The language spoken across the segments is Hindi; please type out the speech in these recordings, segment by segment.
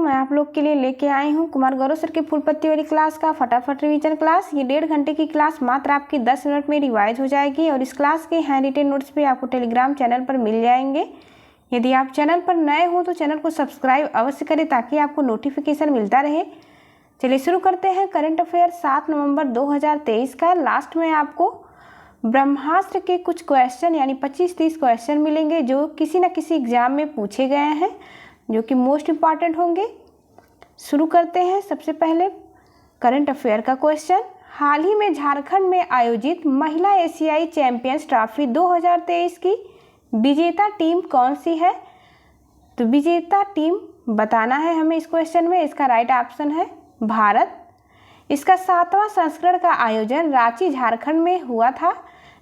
मैं आप लोग के लिए लेके आई हूँ कुमार गौरव सर के फुल पत्ती वाली क्लास का फटाफट रिवीजन क्लास। ये 1.5 घंटे की क्लास मात्र आपकी 10 मिनट में रिवाइज हो जाएगी और इस क्लास के हैंड रिटेन नोट्स भी आपको टेलीग्राम चैनल पर मिल जाएंगे। यदि आप चैनल पर नए हो तो चैनल को सब्सक्राइब अवश्य करें ताकि आपको नोटिफिकेशन मिलता रहे। चलिए शुरू करते हैं करंट अफेयर 7 नवंबर 2023 का। लास्ट में आपको ब्रह्मास्त्र के कुछ क्वेश्चन यानी 25-30 क्वेश्चन मिलेंगे जो किसी न किसी एग्जाम में पूछे गए हैं, जो कि मोस्ट इम्पॉर्टेंट होंगे। शुरू करते हैं। सबसे पहले करंट अफेयर का क्वेश्चन, हाल ही में झारखंड में आयोजित महिला एशियाई चैंपियंस ट्रॉफी 2023 की विजेता टीम कौन सी है? तो विजेता टीम बताना है हमें इस क्वेश्चन में। इसका राइट ऑप्शन है भारत। इसका 7वां संस्करण का आयोजन रांची झारखंड में हुआ था,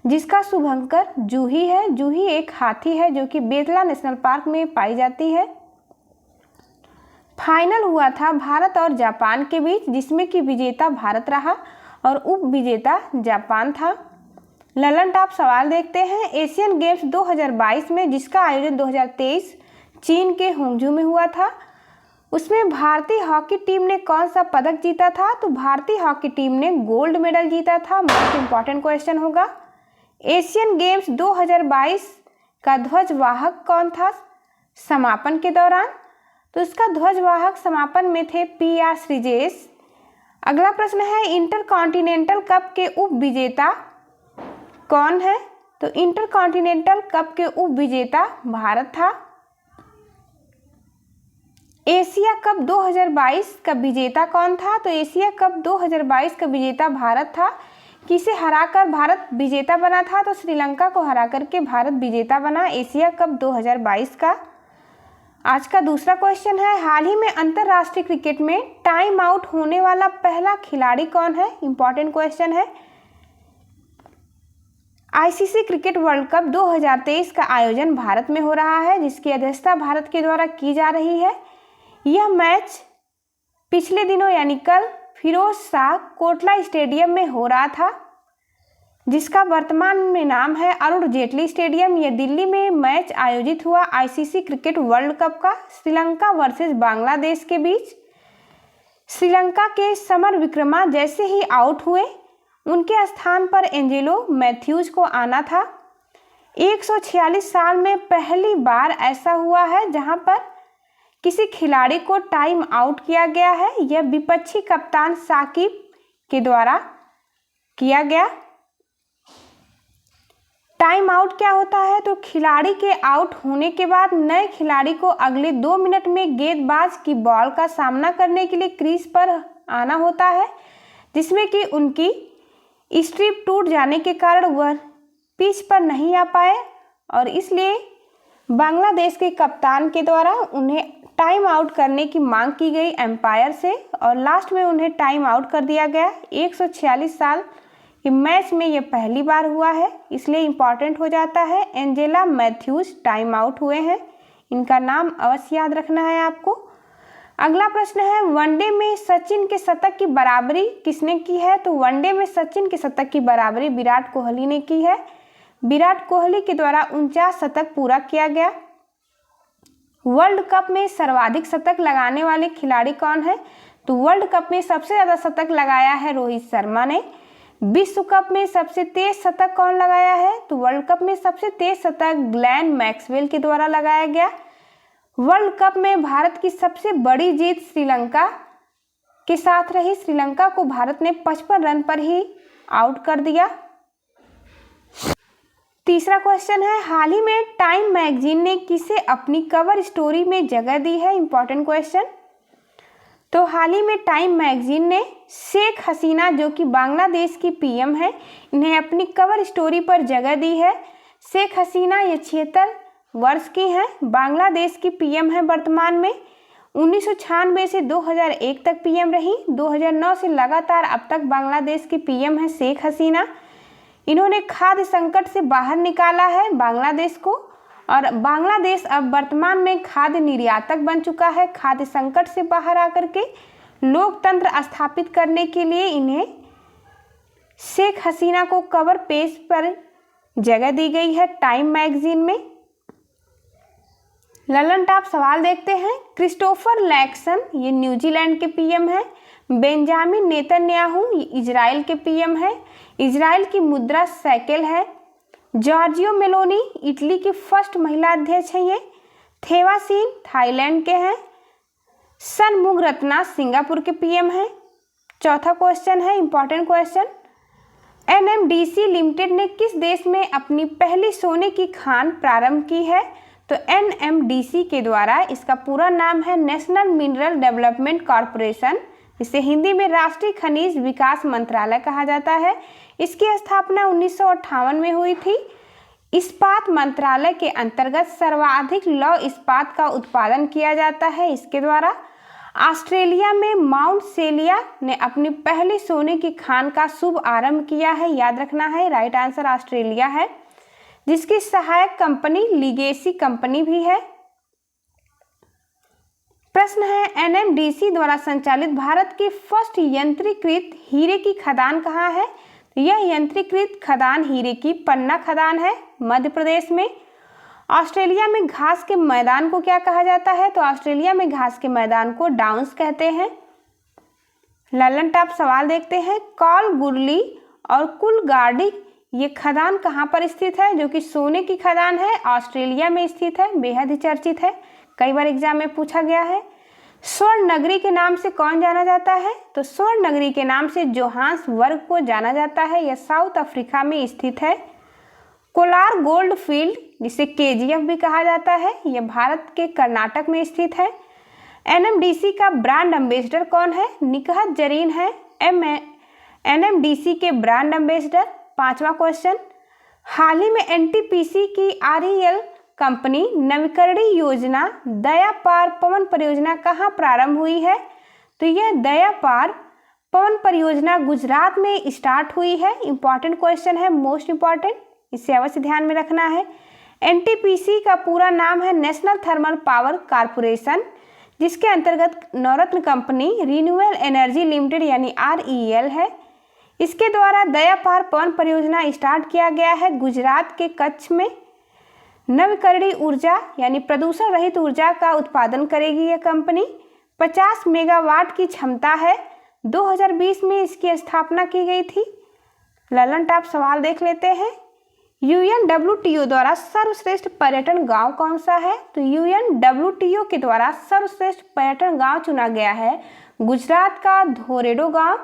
जिसका शुभंकर जूही है। जूही एक हाथी है जो कि बेतला नेशनल पार्क में पाई जाती है। फाइनल हुआ था भारत और जापान के बीच, जिसमें कि विजेता भारत रहा और उप विजेता जापान था। ललन टॉप सवाल देखते हैं। एशियन गेम्स 2022 में जिसका आयोजन 2023 चीन के होंगजू में हुआ था, उसमें भारतीय हॉकी टीम ने कौन सा पदक जीता था? तो भारतीय हॉकी टीम ने गोल्ड मेडल जीता था। मोस्ट इम्पॉर्टेंट क्वेश्चन होगा। एशियन गेम्स 2022 का ध्वजवाहक कौन था समापन के दौरान? तो इसका ध्वजवाहक समापन में थे PR श्रीजेश। अगला प्रश्न है, इंटरकॉन्टिनेंटल कप के उप विजेता कौन है? तो इंटरकॉन्टिनेंटल कप के उप विजेता भारत था। एशिया कप 2022 का विजेता कौन था? तो एशिया कप 2022 का विजेता भारत था। किसे हराकर भारत विजेता बना था? तो श्रीलंका को हरा करके भारत विजेता बना एशिया कप 2022 का। आज का दूसरा क्वेश्चन है, हाल ही में अंतरराष्ट्रीय क्रिकेट में टाइम आउट होने वाला पहला खिलाड़ी कौन है? इंपॉर्टेंट क्वेश्चन है। ICC क्रिकेट वर्ल्ड कप 2023 का आयोजन भारत में हो रहा है, जिसकी अध्यक्षता भारत के द्वारा की जा रही है। यह मैच पिछले दिनों यानी कल फिरोज शाह कोटला स्टेडियम में हो रहा था, जिसका वर्तमान में नाम है अरुण जेटली स्टेडियम। यह दिल्ली में मैच आयोजित हुआ ICC क्रिकेट वर्ल्ड कप का श्रीलंका वर्सेस बांग्लादेश के बीच। श्रीलंका के समर विक्रमा जैसे ही आउट हुए, उनके स्थान पर एंजेलो मैथ्यूज को आना था। 146 साल में पहली बार ऐसा हुआ है जहां पर किसी खिलाड़ी को टाइम आउट किया गया है। यह विपक्षी कप्तान साकिब के द्वारा किया गया। टाइम आउट क्या होता है? तो खिलाड़ी के आउट होने के बाद नए खिलाड़ी को अगले 2 मिनट में गेंदबाज की बॉल का सामना करने के लिए क्रीज पर आना होता है, जिसमें कि उनकी स्ट्रिप टूट जाने के कारण वह पिच पर नहीं आ पाए और इसलिए बांग्लादेश के कप्तान के द्वारा उन्हें टाइम आउट करने की मांग की गई एम्पायर से और लास्ट में उन्हें टाइम आउट कर दिया गया। 146 साल के मैच में यह पहली बार हुआ है, इसलिए इम्पॉर्टेंट हो जाता है। एंजेला मैथ्यूज टाइम आउट हुए हैं, इनका नाम अवश्य याद रखना है आपको। अगला प्रश्न है, वनडे में सचिन के शतक की बराबरी किसने की है? तो वनडे में सचिन के शतक की बराबरी विराट कोहली ने की है। विराट कोहली के द्वारा 49 शतक पूरा किया गया। वर्ल्ड कप में सर्वाधिक शतक लगाने वाले खिलाड़ी कौन है? तो वर्ल्ड कप में सबसे ज्यादा शतक लगाया है रोहित शर्मा ने। विश्व कप में सबसे तेज शतक कौन लगाया है? तो वर्ल्ड कप में सबसे तेज शतक ग्लेन मैक्सवेल के द्वारा लगाया गया। वर्ल्ड कप में भारत की सबसे बड़ी जीत श्रीलंका के साथ रही। श्रीलंका को भारत ने 55 रन पर ही आउट कर दिया। तीसरा क्वेश्चन है, हाल ही में टाइम मैगजीन ने किसे अपनी कवर स्टोरी में जगह दी है? Important question. तो हाल ही में टाइम मैगजीन ने शेख हसीना जो कि बांग्लादेश की PM है, इन्हें अपनी कवर स्टोरी पर जगह दी है। शेख हसीना ये 76 वर्ष की हैं, बांग्लादेश की PM है वर्तमान में। 1996 से 2001 तक PM रही। 2009 से लगातार अब तक बांग्लादेश की PM है शेख हसीना। इन्होंने खाद्य संकट से बाहर निकाला है बांग्लादेश को और बांग्लादेश अब वर्तमान में खाद्य निर्यातक बन चुका है। खाद्य संकट से बाहर आकर के लोकतंत्र स्थापित करने के लिए इन्हें शेख हसीना को कवर पेज पर जगह दी गई है टाइम मैगजीन में। ललन टॉप सवाल देखते हैं। क्रिस्टोफर लैक्सन ये न्यूजीलैंड के पीएम हैं। बेंजामिन नेतन्याहू ये इजराइल के पीएम हैं। इजराइल की मुद्रा शेकेल है। जॉर्जियो मेलोनी इटली की फर्स्ट महिला अध्यक्ष हैं। ये थेवासीन थाईलैंड के हैं। सनमुगरत्ना सिंगापुर के पीएम हैं। चौथा क्वेश्चन है इंपॉर्टेंट क्वेश्चन, एनएमडीसी लिमिटेड ने किस देश में अपनी पहली सोने की खान प्रारंभ की है? तो एनएमडीसी के द्वारा, इसका पूरा नाम है नेशनल मिनरल डेवलपमेंट कॉरपोरेशन, इसे हिंदी में राष्ट्रीय खनिज विकास मंत्रालय कहा जाता है। इसकी स्थापना 1958 में हुई थी। इस्पात मंत्रालय के अंतर्गत सर्वाधिक लौह इस्पात का उत्पादन किया जाता है इसके द्वारा। ऑस्ट्रेलिया में माउंट सेलिया ने अपनी पहली सोने की खान का शुभ आरंभ किया है, याद रखना है, राइट आंसर ऑस्ट्रेलिया है, जिसकी सहायक कंपनी लीगेसी कंपनी भी है। प्रश्न है, एनएमडीसी द्वारा संचालित भारत की फर्स्ट यंत्रीकृत हीरे की खदान कहाँ है? यह यंत्रीकृत खदान हीरे की पन्ना खदान है, मध्य प्रदेश में। ऑस्ट्रेलिया में घास के मैदान को क्या कहा जाता है? तो ऑस्ट्रेलिया में घास के मैदान को डाउन्स कहते हैं। ललन टॉप सवाल देखते हैं। कॉलगुरली और कुलगाड़ी ये खदान कहाँ पर स्थित है? जो कि सोने की खदान है, ऑस्ट्रेलिया में स्थित है, बेहद ही चर्चित है, कई बार एग्जाम में पूछा गया है। स्वर्ण नगरी के नाम से कौन जाना जाता है? तो स्वर्ण नगरी के नाम से जोहान्सबर्ग को जाना जाता है, यह साउथ अफ्रीका में स्थित है। कोलार गोल्ड फील्ड जिसे केजीएफ भी कहा जाता है, यह भारत के कर्नाटक में स्थित है। एनएमडीसी का ब्रांड एम्बेसडर कौन है? निकहत जरीन है एनएमडीसी के ब्रांड एम्बेसडर। पांचवा क्वेश्चन, हाल ही में एनटीपीसी की आरईएल कंपनी नवीकरणीय योजना दया पार पवन परियोजना कहाँ प्रारंभ हुई है? तो यह दया पार पवन परियोजना गुजरात में स्टार्ट हुई है। इंपॉर्टेंट क्वेश्चन है, मोस्ट इंपॉर्टेंट, इसे अवश्य ध्यान में रखना है। एनटीपीसी का पूरा नाम है नेशनल थर्मल पावर कॉरपोरेशन, जिसके अंतर्गत नवरत्न कंपनी रिन्यूएबल एनर्जी लिमिटेड यानी आरईएल है। इसके द्वारा दया पार पवन परियोजना स्टार्ट किया गया है गुजरात के कच्छ में। नवीकरणीय ऊर्जा यानी प्रदूषण रहित ऊर्जा का उत्पादन करेगी यह कंपनी। 50 मेगावाट की क्षमता है। 2020 में इसकी स्थापना की गई थी। ललन टॉप सवाल देख लेते हैं। यूएनडब्ल्यूटीओ द्वारा सर्वश्रेष्ठ पर्यटन गांव कौन सा है? तो यूएनडब्ल्यूटीओ के द्वारा सर्वश्रेष्ठ पर्यटन गांव चुना गया है गुजरात का धोरेडो गांव।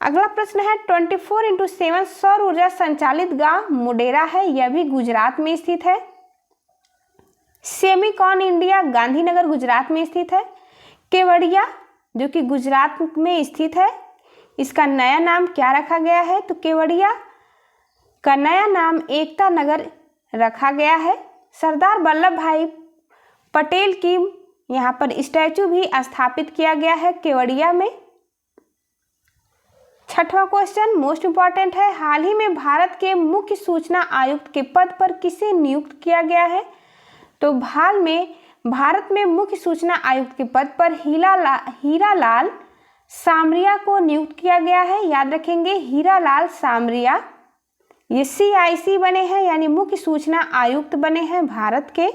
अगला प्रश्न है, 24x7 सौर ऊर्जा संचालित गांव मुडेरा है, यह भी गुजरात में स्थित है। सेमिकॉन इंडिया गांधीनगर गुजरात में स्थित है। केवड़िया जो कि गुजरात में स्थित है, इसका नया नाम क्या रखा गया है? तो केवड़िया का नया नाम एकता नगर रखा गया है। सरदार वल्लभ भाई पटेल की यहाँ पर स्टैचू भी स्थापित किया गया है केवड़िया में। छठवां क्वेश्चन मोस्ट इंपॉर्टेंट है, हाल ही में भारत के मुख्य सूचना आयुक्त के पद पर किसे नियुक्त किया गया है? तो हाल में भारत में मुख्य सूचना आयुक्त के पद पर हीरालाल सामरिया को नियुक्त किया गया है, याद रखेंगे हीरालाल सामरिया। ये CIC बने हैं यानी मुख्य सूचना आयुक्त बने हैं भारत के।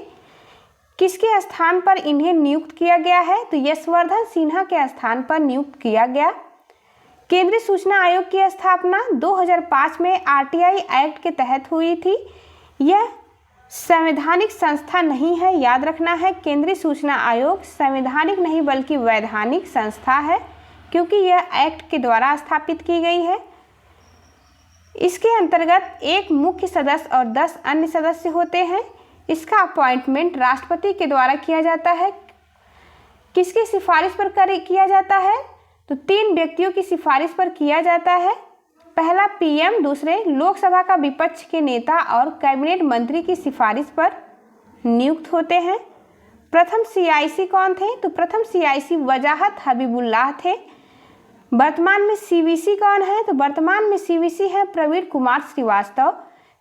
किसके स्थान पर इन्हें नियुक्त किया गया है? तो यशवर्धन सिन्हा के स्थान पर नियुक्त किया गया। केंद्रीय सूचना आयोग की स्थापना 2005 में RTI एक्ट के तहत हुई थी। यह संवैधानिक संस्था नहीं है, याद रखना है, केंद्रीय सूचना आयोग संवैधानिक नहीं बल्कि वैधानिक संस्था है, क्योंकि यह एक्ट के द्वारा स्थापित की गई है। इसके अंतर्गत एक मुख्य सदस्य और 10 अन्य सदस्य होते हैं। इसका अपॉइंटमेंट राष्ट्रपति के द्वारा किया जाता है। किसकी सिफारिश पर किया जाता है? तो 3 व्यक्तियों की सिफारिश पर किया जाता है। पहला PM, दूसरे लोकसभा का विपक्ष के नेता और कैबिनेट मंत्री की सिफारिश पर नियुक्त होते हैं। प्रथम CIC कौन थे? तो प्रथम CIC वजाहत हबीबुल्लाह थे। वर्तमान में CVC कौन है? तो वर्तमान में CVC है प्रवीण कुमार श्रीवास्तव।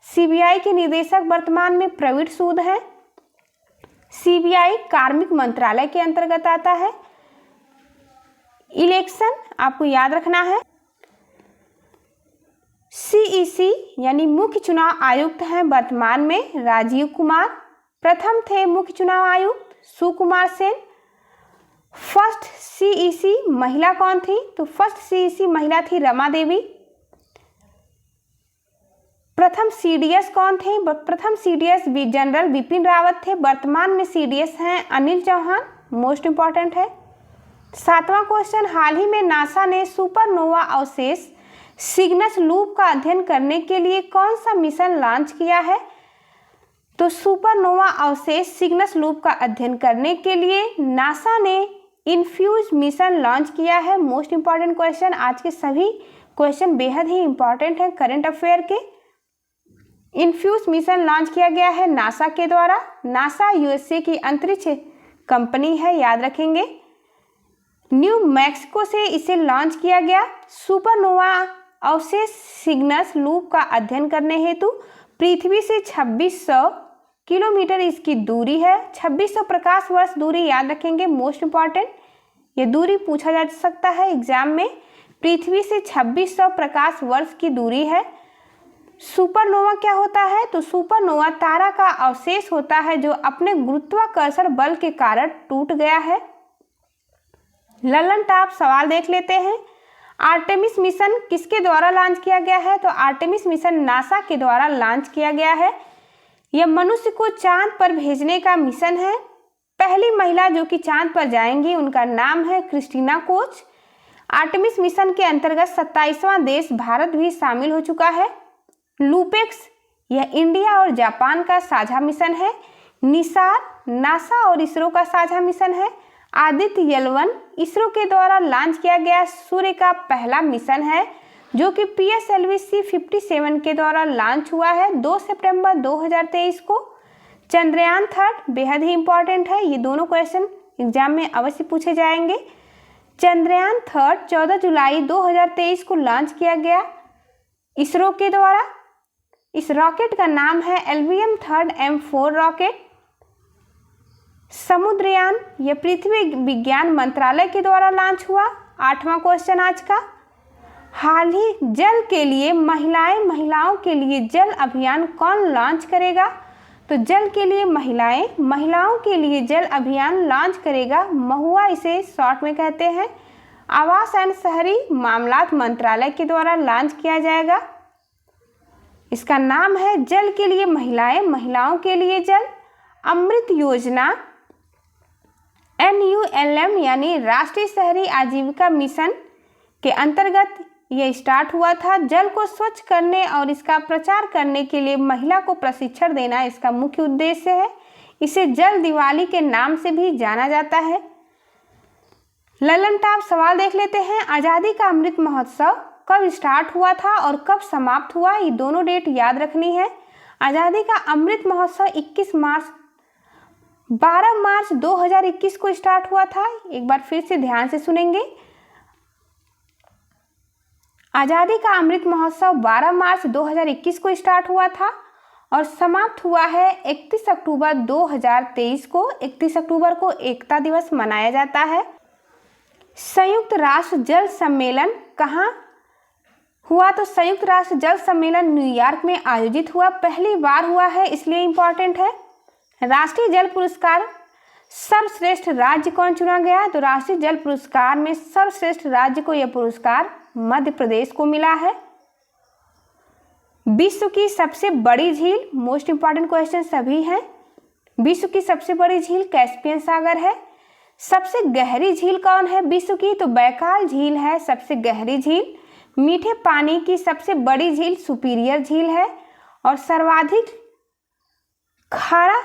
CBI के निदेशक वर्तमान में प्रवीण सूद हैं। CBI कार्मिक मंत्रालय के अंतर्गत आता है। इलेक्शन आपको याद रखना है। CEC यानी मुख्य चुनाव आयुक्त हैं वर्तमान में राजीव कुमार। प्रथम थे मुख्य चुनाव आयुक्त सुकुमार सेन। फर्स्ट सीईसी महिला कौन थी? तो फर्स्ट सीईसी महिला थी रमा देवी। प्रथम सीडीएस कौन थे? प्रथम सीडीएस जनरल बिपिन रावत थे। वर्तमान में सीडीएस हैं अनिल चौहान। मोस्ट इंपॉर्टेंट है। 7वां क्वेश्चन, हाल ही में नासा ने सुपरनोवा अवशेष सिग्नस लूप का अध्ययन करने के लिए कौन सा मिशन लॉन्च किया है? तो सुपरनोवा अवशेष सिग्नस लूप का अध्ययन करने के लिए नासा ने इन्फ्यूज मिशन लॉन्च किया है। मोस्ट इंपॉर्टेंट क्वेश्चन, आज के सभी क्वेश्चन बेहद ही इंपॉर्टेंट है करंट अफेयर के। इन्फ्यूज मिशन लॉन्च किया गया है नासा के द्वारा। नासा यूएसए की अंतरिक्ष कंपनी है, याद रखेंगे। न्यू मैक्सिको से इसे लॉन्च किया गया। सुपरनोवा अवशेष सिग्नस लूप का अध्ययन करने हेतु पृथ्वी से 2600 किलोमीटर इसकी दूरी है। 2600 प्रकाश वर्ष दूरी, याद रखेंगे, मोस्ट इंपॉर्टेंट। ये दूरी पूछा जा सकता है एग्जाम में। पृथ्वी से 2600 प्रकाश वर्ष की दूरी है। सुपरनोवा क्या होता है? तो सुपरनोवा तारा का अवशेष होता है जो अपने गुरुत्वाकर्षण बल के कारण टूट गया है। ललन टॉप सवाल देख लेते हैं। आर्टेमिस मिशन किसके द्वारा लॉन्च किया गया है? तो आर्टेमिस मिशन नासा के द्वारा लॉन्च किया गया है। यह मनुष्य को चांद पर भेजने का मिशन है। पहली महिला जो कि चांद पर जाएंगी उनका नाम है क्रिस्टीना कोच। आर्टेमिस मिशन के अंतर्गत 27वां देश भारत भी शामिल हो चुका है। लूपेक्स, यह इंडिया और जापान का साझा मिशन है। निसार नासा और इसरो का साझा मिशन है। आदित्य L1 इसरो के द्वारा लॉन्च किया गया सूर्य का पहला मिशन है जो कि PSLV C57 के द्वारा लॉन्च हुआ है 2 सितंबर 2023 को। चंद्रयान 3 बेहद ही इंपॉर्टेंट है, ये दोनों क्वेश्चन एग्जाम में अवश्य पूछे जाएंगे। चंद्रयान 3 14 जुलाई 2023 को लॉन्च किया गया इसरो के द्वारा। इस रॉकेट का नाम है LVM 3 M4 रॉकेट। समुद्रयान, यह पृथ्वी विज्ञान मंत्रालय के द्वारा लॉन्च हुआ। 8वां क्वेश्चन आज का, हाल ही जल के लिए महिलाओं के लिए जल अभियान कौन लॉन्च करेगा? तो जल के लिए महिलाओं के लिए जल अभियान लॉन्च करेगा महुआ, इसे शॉर्ट में कहते हैं। आवास एवं शहरी मामलात मंत्रालय के द्वारा लॉन्च किया जाएगा। इसका नाम है जल के लिए महिलाओं के लिए जल। अमृत योजना NULM यानी राष्ट्रीय शहरी आजीविका मिशन के अंतर्गत यह स्टार्ट हुआ था। जल को स्वच्छ करने और इसका प्रचार करने के लिए महिला को प्रशिक्षण देना इसका मुख्य उद्देश्य है। इसे जल दिवाली के नाम से भी जाना जाता है। ललन टॉप सवाल देख लेते हैं। आज़ादी का अमृत महोत्सव कब स्टार्ट हुआ था और कब समाप्त हुआ? ये दोनों डेट याद रखनी है। आज़ादी का अमृत महोत्सव 12 मार्च 2021 को स्टार्ट हुआ था। एक बार फिर से ध्यान से सुनेंगे। आज़ादी का अमृत महोत्सव 12 मार्च 2021 को स्टार्ट हुआ था और समाप्त हुआ है 31 अक्टूबर 2023 को। 31 अक्टूबर को एकता दिवस मनाया जाता है। संयुक्त राष्ट्र जल सम्मेलन कहाँ हुआ? तो संयुक्त राष्ट्र जल सम्मेलन न्यूयॉर्क में आयोजित हुआ, पहली बार हुआ है, इसलिए इंपॉर्टेंट है। राष्ट्रीय जल पुरस्कार सर्वश्रेष्ठ राज्य कौन चुना गया? तो राष्ट्रीय जल पुरस्कार में सर्वश्रेष्ठ राज्य को यह पुरस्कार मध्य प्रदेश को मिला है। विश्व की सबसे बड़ी झील, मोस्ट इंपॉर्टेंट क्वेश्चन सभी हैं। विश्व की सबसे बड़ी झील कैस्पियन सागर है। सबसे गहरी झील कौन है विश्व की? तो बैकाल झील है सबसे गहरी झील। मीठे पानी की सबसे बड़ी झील सुपीरियर झील है और सर्वाधिक खारा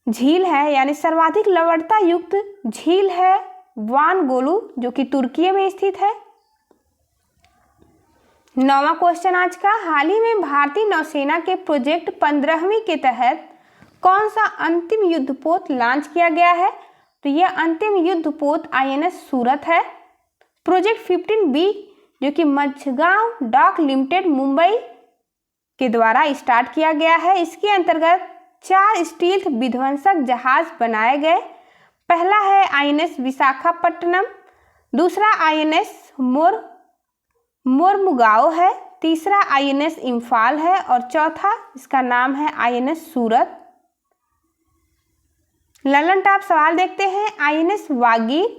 झील है यानी सर्वाधिक लवणता युक्त झील है वान गोलू जो कि तुर्की में स्थित है। 9वां क्वेश्चन आज का, हाल ही में भारतीय नौसेना के प्रोजेक्ट 15वीं के तहत कौन सा अंतिम युद्धपोत लॉन्च किया गया है? तो यह अंतिम युद्धपोत INS सूरत है। प्रोजेक्ट 15B जो कि मझगांव डॉक लिमिटेड मुंबई के द्वारा स्टार्ट किया गया है। इसके अंतर्गत 4 स्टील्थ विध्वंसक जहाज बनाए गए। पहला है INS विशाखापट्टनम, दूसरा INS मोरमुगाओ है, तीसरा INS इम्फाल है और चौथा इसका नाम है INS सूरत। ललन टॉप सवाल देखते हैं। आईएनएस वागीर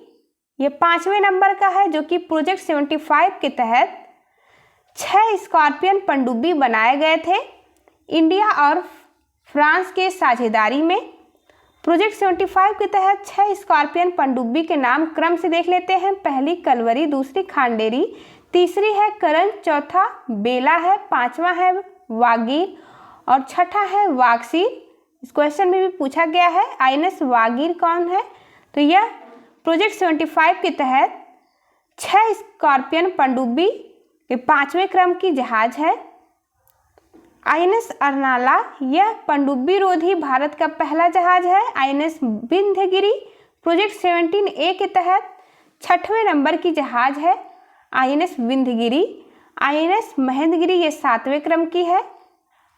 ये 5वें नंबर का है, जो कि प्रोजेक्ट 75 के तहत 6 स्कॉर्पियन पनडुब्बी बनाए गए थे इंडिया और फ्रांस के साझेदारी में। प्रोजेक्ट 75 के तहत 6 स्कॉर्पियन पनडुब्बी के नाम क्रम से देख लेते हैं। पहली कलवरी, दूसरी खांडेरी, तीसरी है करण, चौथा बेला है, पांचवा है वागीर और छठा है वागसीर। इस क्वेश्चन में भी पूछा गया है आईएनएस वागीर कौन है, तो यह प्रोजेक्ट 75 के तहत 6 स्कॉर्पियन पनडुब्बी के 5वें क्रम की जहाज है। आईएनएस अर्नाला यह पनडुब्बी रोधी भारत का पहला जहाज है। आईएनएस विंध्यगिरी प्रोजेक्ट 17A के तहत 6वें नंबर की जहाज है आईएनएस विंध्यगिरी। आईएनएस महेंद्रगिरी ये 7वें क्रम की है।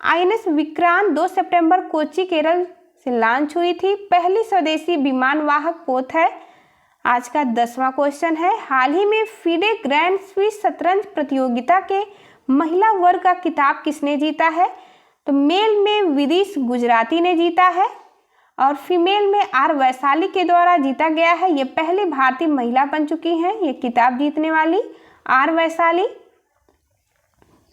आईएनएस विक्रांत 2 सितंबर कोच्चि केरल से लॉन्च हुई थी, पहली स्वदेशी विमान वाहक पोत है। आज का 10वां क्वेश्चन है। हाल ही में फीडे ग्रैंड स्विस शतरंज प्रतियोगिता के महिला वर्ग का खिताब किसने जीता है, तो मेल में विदिश गुजराती ने जीता है और फीमेल में आर वैशाली के द्वारा जीता गया है। ये पहली भारतीय महिला बन चुकी हैं ये खिताब जीतने वाली, R Vaishali.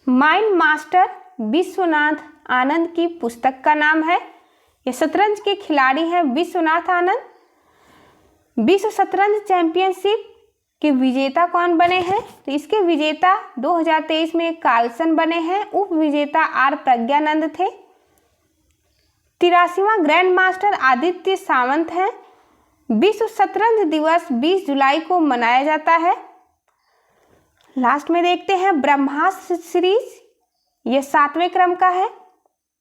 Mind master Vishwanath Anand की पुस्तक का नाम है। ये शतरंज के खिलाड़ी हैं विश्वनाथ आनंद। विश्व शतरंज चैंपियनशिप के विजेता कौन बने हैं, तो इसके विजेता 2023 में कार्लसन बने हैं। उप विजेता आर प्रज्ञानंद थे। 83वां ग्रैंड मास्टर आदित्य सावंत हैं। विश्व शतरंज दिवस 20 जुलाई को मनाया जाता है। लास्ट में देखते हैं ब्रह्मास्त्र सीरीज, यह 7वें क्रम का है।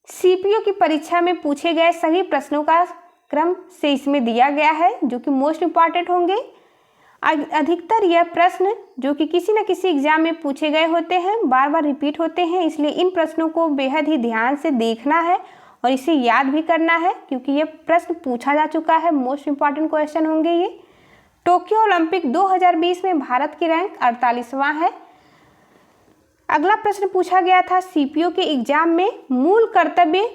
सीपीओ की परीक्षा में पूछे गए सभी प्रश्नों का क्रम से इसमें दिया गया है, जो कि मोस्ट इंपॉर्टेंट होंगे। अधिकतर यह प्रश्न जो कि किसी न किसी एग्जाम में पूछे गए होते हैं, बार बार रिपीट होते हैं, इसलिए इन प्रश्नों को बेहद ही ध्यान से देखना है और इसे याद भी करना है, क्योंकि यह प्रश्न पूछा जा चुका है। मोस्ट इंपॉर्टेंट क्वेश्चन होंगे ये। टोक्यो ओलंपिक 2020 में भारत की रैंक 48वां है। अगला प्रश्न पूछा गया था सीपीओ के एग्जाम में, मूल कर्तव्य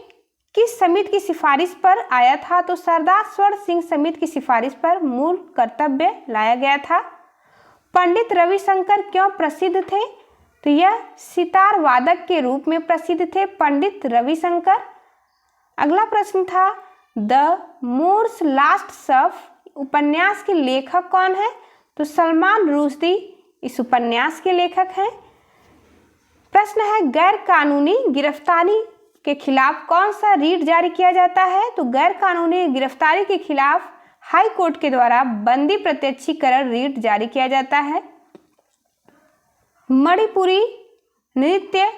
किस समिति की सिफारिश पर आया था, तो सरदार स्वर्ण सिंह समिति की सिफारिश पर मूल कर्तव्य लाया गया था। पंडित रविशंकर क्यों प्रसिद्ध थे, तो यह सितार वादक के रूप में प्रसिद्ध थे पंडित रविशंकर। अगला प्रश्न था द मोर्स लास्ट सफ उपन्यास के लेखक कौन है, तो सलमान रुश्दी इस उपन्यास के लेखक हैं। प्रश्न है गैर कानूनी गिरफ्तारी के खिलाफ कौन सा रीट जारी किया जाता है, तो गैर कानूनी गिरफ्तारी के खिलाफ हाई कोर्ट के द्वारा बंदी प्रत्यक्षीकरण रीट जारी किया जाता है। मणिपुरी नृत्य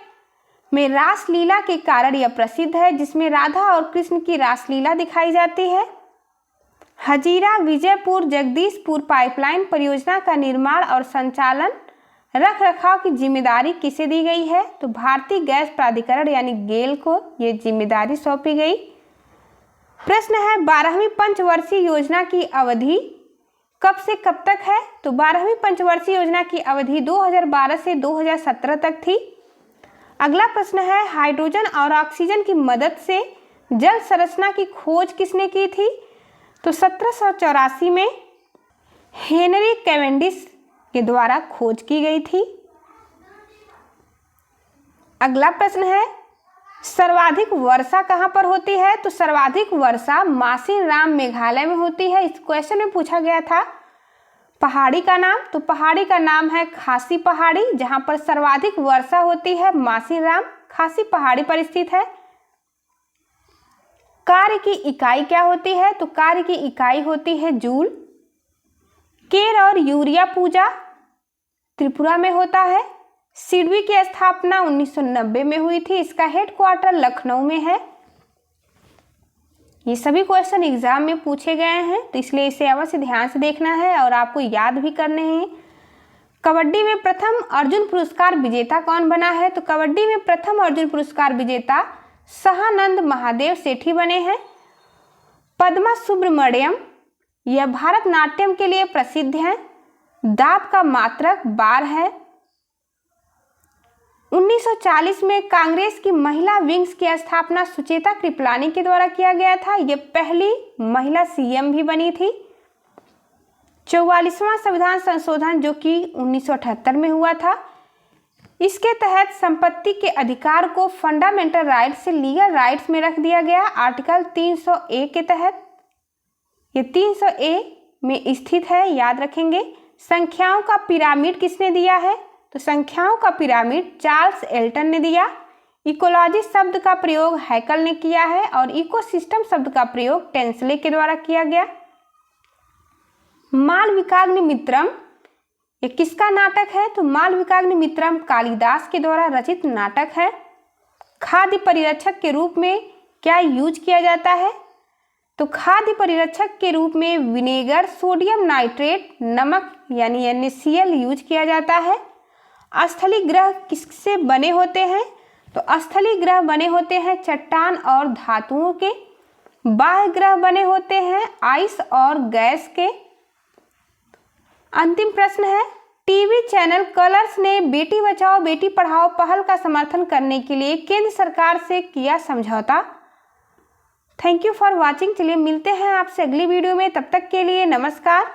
में रासलीला के कारण यह प्रसिद्ध है, जिसमें राधा और कृष्ण की रासलीला दिखाई जाती है। हजीरा विजयपुर जगदीशपुर पाइपलाइन परियोजना का निर्माण और संचालन रख रखाव की जिम्मेदारी किसे दी गई है, तो भारतीय गैस प्राधिकरण यानी गेल को ये जिम्मेदारी सौंपी गई। प्रश्न है 12वीं पंचवर्षीय योजना की अवधि कब से कब तक है, तो 12वीं पंचवर्षीय योजना की अवधि 2012 से 2017 तक थी। अगला प्रश्न है हाइड्रोजन और ऑक्सीजन की मदद से जल संरचना की खोज किसने की थी, तो 1784 में हेनरी कैवेंडिश के द्वारा खोज की गई थी। अगला प्रश्न है सर्वाधिक वर्षा कहां पर होती है, तो सर्वाधिक वर्षा मासिनराम मेघालय में होती है। इस क्वेश्चन में पूछा गया था पहाड़ी का नाम, तो पहाड़ी का नाम है खासी पहाड़ी, जहां पर सर्वाधिक वर्षा होती है मासिनराम खासी पहाड़ी पर स्थित है। कार्य की इकाई क्या होती है, तो कार्य की इकाई होती है जूल। केर और यूरिया पूजा त्रिपुरा में होता है। सिडबी की स्थापना 1990 में हुई थी। इसका हेडक्वार्टर लखनऊ में है। ये सभी क्वेश्चन एग्जाम में पूछे गए हैं, तो इसलिए इसे अवश्य ध्यान से देखना है और आपको याद भी करने हैं। कबड्डी में प्रथम अर्जुन पुरस्कार विजेता कौन बना है, तो कबड्डी में प्रथम अर्जुन पुरस्कार विजेता सहानंद महादेव सेठी बने हैं। पद्मा सुब्रमण्यम यह भारतनाट्यम के लिए प्रसिद्ध हैं। दाब का मात्रक बार है। 1940 में कांग्रेस की महिला विंग्स की स्थापना सुचेता कृपलानी के द्वारा किया गया था। ये पहली महिला सीएम भी बनी थी। 44वां संविधान संशोधन जो कि 1978 में हुआ था, इसके तहत संपत्ति के अधिकार को फंडामेंटल राइट्स से लीगल राइट्स में रख दिया गया। आर्टिकल 300A के तहत, ये 300A में स्थित है, याद रखेंगे। संख्याओं का पिरामिड किसने दिया है? तो संख्याओं का पिरामिड चार्ल्स एल्टन ने दिया। इकोलॉजी शब्द का प्रयोग हैकल ने किया है और इकोसिस्टम शब्द का प्रयोग टेंसले के द्वारा किया गया। मालविकाग्निमित्रम ये किसका नाटक है? तो मालविकाग्निमित्रम कालिदास के द्वारा रचित नाटक है। खाद्य परिरक्षक के रूप में क्या यूज किया जाता है? तो खाद्य परिरक्षक के रूप में विनेगर, सोडियम नाइट्रेट, नमक यानी NaCl यूज किया जाता है। स्थलीय ग्रह किससे बने होते हैं? तो स्थलीय ग्रह बने होते हैं चट्टान और धातुओं के। बाह्य ग्रह बने होते हैं आइस और गैस के। अंतिम प्रश्न है, टीवी चैनल कलर्स ने बेटी बचाओ बेटी पढ़ाओ पहल का समर्थन करने के लिए केंद्र सरकार से किया समझौता। Thank you for watching. चलिए मिलते हैं आपसे अगली वीडियो में, तब तक के लिए नमस्कार।